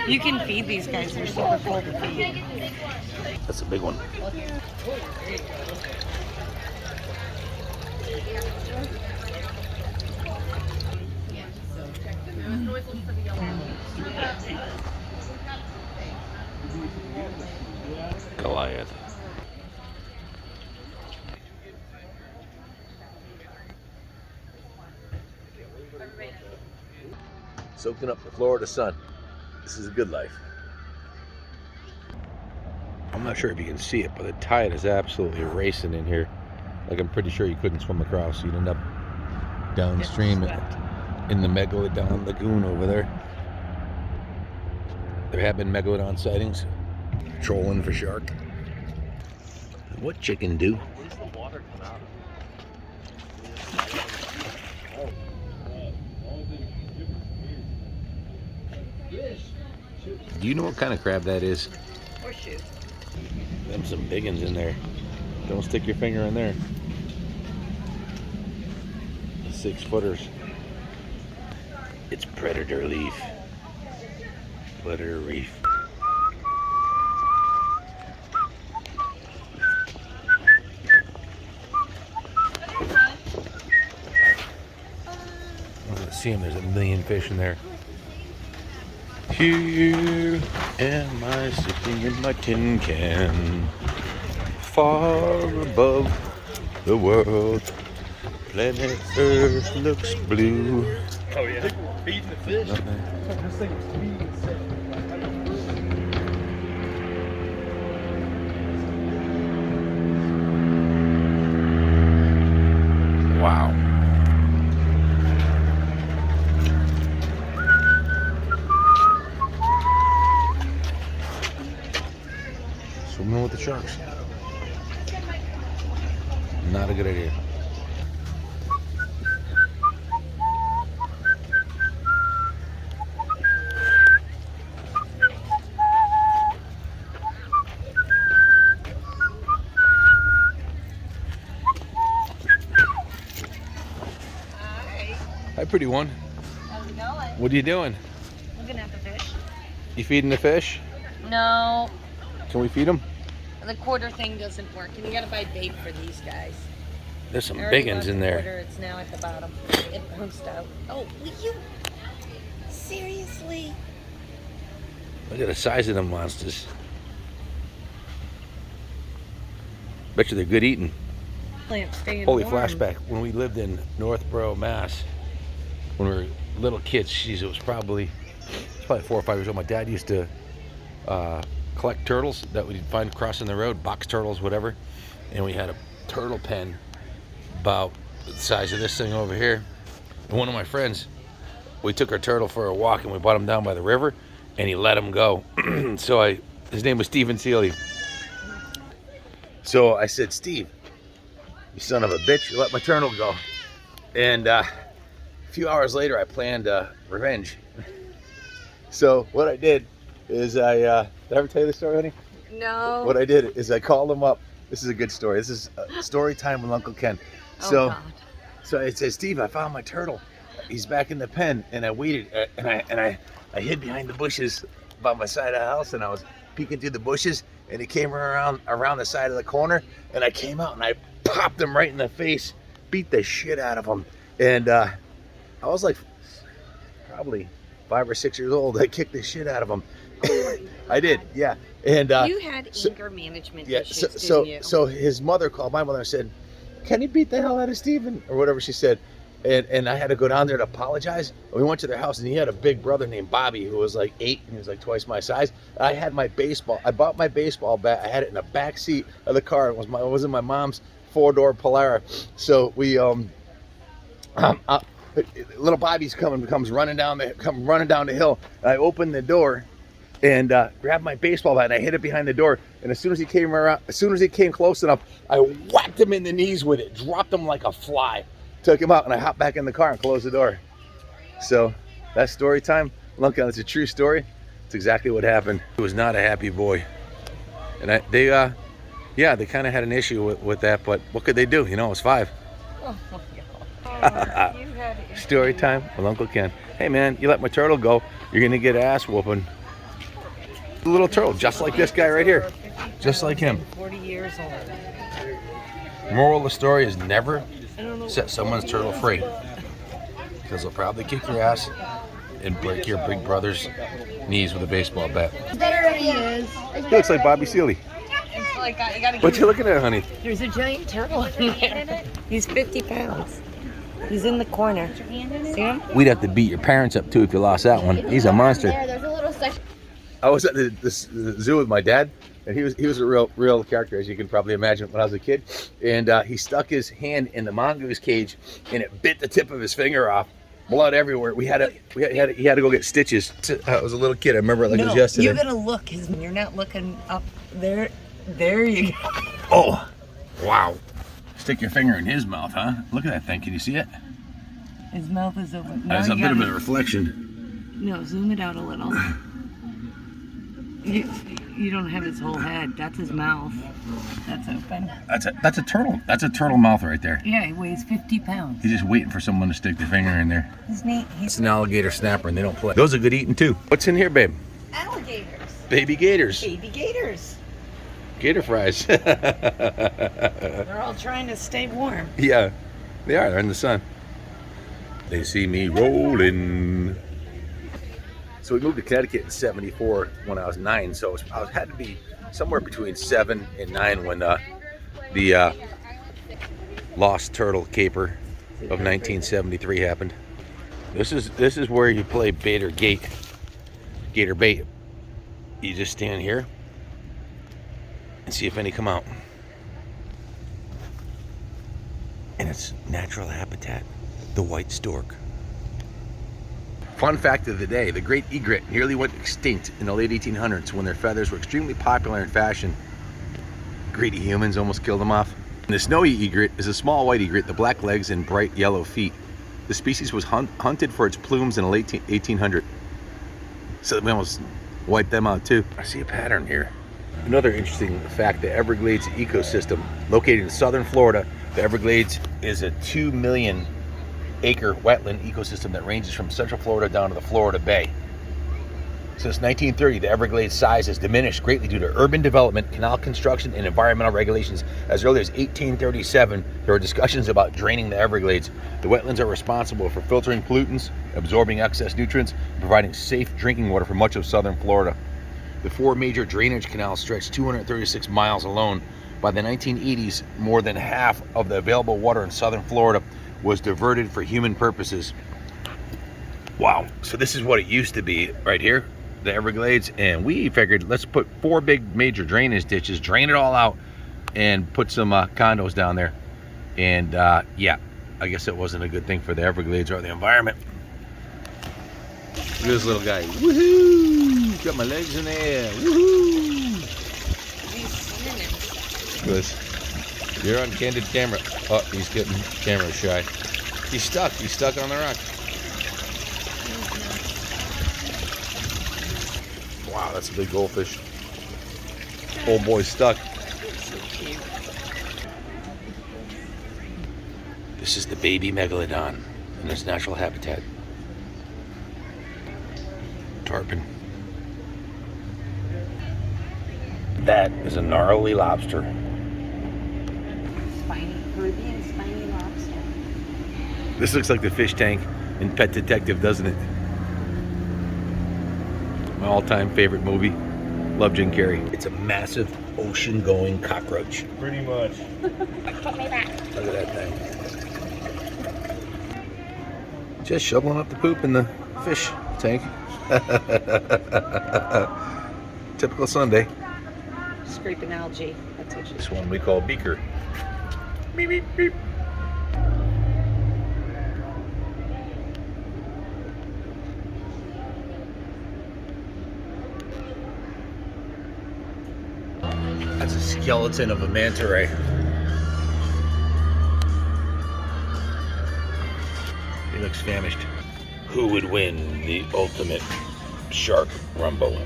You can feed these guys. They're super cool to feed. That's a big one. Goliath. Soaking up the Florida sun. This is a good life. I'm not sure if you can see it, but the tide is absolutely racing in here. Like, I'm pretty sure you couldn't swim across. You'd end up downstream in the Megalodon Lagoon over there. There have been Megalodon sightings. Trolling for shark. What chicken do? Where's the water come out of? Do you know what kind of crab that is? Horseshoe. Them some big ones in there. Don't stick your finger in there. 6-footers. It's predator reef. Predator reef. See him, there's a million fish in there. Here am I sitting in my tin can, far above the world. Planet Earth looks blue. Oh yeah, feeding the fish. Wow. Swimming with the sharks. Not a good idea. Hi, pretty one. How's it going? What are you doing? Looking at the fish. You feeding the fish? No, Can we feed them? the quarter thing doesn't work, and you gotta buy bait for these guys. There's some I already big ones bought in the there. quarter, it's now at the bottom. It bounced out. Oh, will you? Seriously? Look at the size of them monsters. Bet you they're good eating. Plant staying Holy warm. flashback. When we lived in Northborough, Mass, when we were little kids, geez, it was probably 4 or 5 years old. My dad used to collect turtles that we'd find crossing the road, box turtles, whatever. And we had a turtle pen about the size of this thing over here. And one of my friends, we took our turtle for a walk and we brought him down by the river and he let him go. His name was Stephen Seeley. So I said, Steve, you son of a bitch, you let my turtle go. And a few hours later, I planned revenge. So what I did is did I ever tell you this story, honey? No. What I did is I called him up. This is a good story. This is story time with Uncle Ken. Oh, God. So I said, Steve, I found my turtle. He's back in the pen. And I waited and I hid behind the bushes by my side of the house, and I was peeking through the bushes, and he came around the side of the corner, and I came out and I popped him right in the face, beat the shit out of him. And I was like probably 5 or 6 years old. I kicked the shit out of him. I did, yeah. And You had anger management issues, so didn't you? so his mother called my mother and said, "Can you beat the hell out of Steven?" or whatever she said. And I had to go down there to apologize. We went to their house, and he had a big brother named Bobby who was like 8, and he was like twice my size. I had my baseball. I bought my baseball bat. I had it in the back seat of the car. It was in my mom's 4-door Polara. So we little Bobby's comes running down the hill. And I opened the door and grabbed my baseball bat and I hit it behind the door. And as soon as he came close enough, I whacked him in the knees with it, dropped him like a fly, took him out, and I hopped back in the car and closed the door. So that's story time. Look, it's a true story. It's exactly what happened. He was not a happy boy, and they kind of had an issue with that. But what could they do? You know, I was 5. Oh my God. You had it. Story time with Uncle Ken. Hey man, you let my turtle go, you're gonna get ass whooping. A little turtle, just like this guy right here. Just like him. 40 years old. Moral of the story is never set someone's turtle free. Because they'll probably kick your ass and break your big brother's knees with a baseball bat. There he is. He looks like Bobby Seeley. It's like, you gotta What you looking at, honey? There's a giant turtle in there. He's 50 pounds. He's in the corner. See him? We'd have to beat your parents up too if you lost that one. He's a monster. There's a little section. I was at the zoo with my dad, and he was a real character, as you can probably imagine, when I was a kid. And he stuck his hand in the mongoose cage, and it bit the tip of his finger off. Blood everywhere. He had to go get stitches. I was a little kid. I remember it like it was yesterday. You gotta look. You're not looking up there. There you go. Oh, wow! Stick your finger in his mouth, huh? Look at that thing. Can you see it? His mouth is open. There's a bit of a reflection. No, zoom it out a little. You don't have his whole head. That's his mouth. That's open. That's a turtle. That's a turtle mouth right there. Yeah, he weighs 50 pounds. He's just waiting for someone to stick their finger in there. His name. It's an alligator snapper, and they don't play. Those are good eating too. What's in here, babe? Alligators. Baby gators. Baby gators. Gator fries. They're all trying to stay warm. Yeah, they are. They're in the sun. They see me rolling. So we moved to Connecticut in '74 when I was 9. So I had to be somewhere between 7 and 9 when the lost turtle caper of 1973 happened. This is where you play bait or gator bait. You just stand here and see if any come out. And its natural habitat, the white stork. Fun fact of the day, the great egret nearly went extinct in the late 1800s when their feathers were extremely popular in fashion. Greedy humans almost killed them off. And the snowy egret is a small white egret, the black legs and bright yellow feet. The species was hunted for its plumes in the late 1800s. So we almost wiped them out too. I see a pattern here. Another interesting fact, the Everglades ecosystem, located in southern Florida. The Everglades is a 2 million acre wetland ecosystem that ranges from central Florida down to the Florida Bay. Since 1930, the Everglades size has diminished greatly due to urban development, canal construction, and environmental regulations. As early as 1837, there were discussions about draining the Everglades. The wetlands are responsible for filtering pollutants, absorbing excess nutrients, and providing safe drinking water for much of southern Florida. The 4 major drainage canals stretch 236 miles alone. By the 1980s, more than half of the available water in southern Florida was diverted for human purposes. Wow, so this is what it used to be right here, the Everglades, and we figured let's put 4 big major drainage ditches, drain it all out, and put some condos down there. And yeah, I guess it wasn't a good thing for the Everglades or the environment. Look at this little guy. Woohoo! Got my legs in the air. Woohoo! This. You're on candid camera. Oh, he's getting camera shy. He's stuck. He's stuck on the rock. Wow, that's a big goldfish. Old boy's stuck. So cute. This is the baby megalodon in its natural habitat. Tarpon. That is a gnarly lobster. Caribbean spiny lobster. This looks like the fish tank in Pet Detective, doesn't it? My all-time favorite movie. Love Jim Carrey. It's a massive ocean-going cockroach. Pretty much. Look at that thing. Just shoveling up the poop in the fish tank. Typical Sunday. Scraping algae. That's what This one we call Beaker. Beep, beep, beep. That's a skeleton of a manta ray. He looks famished. Who would win the ultimate shark rumble?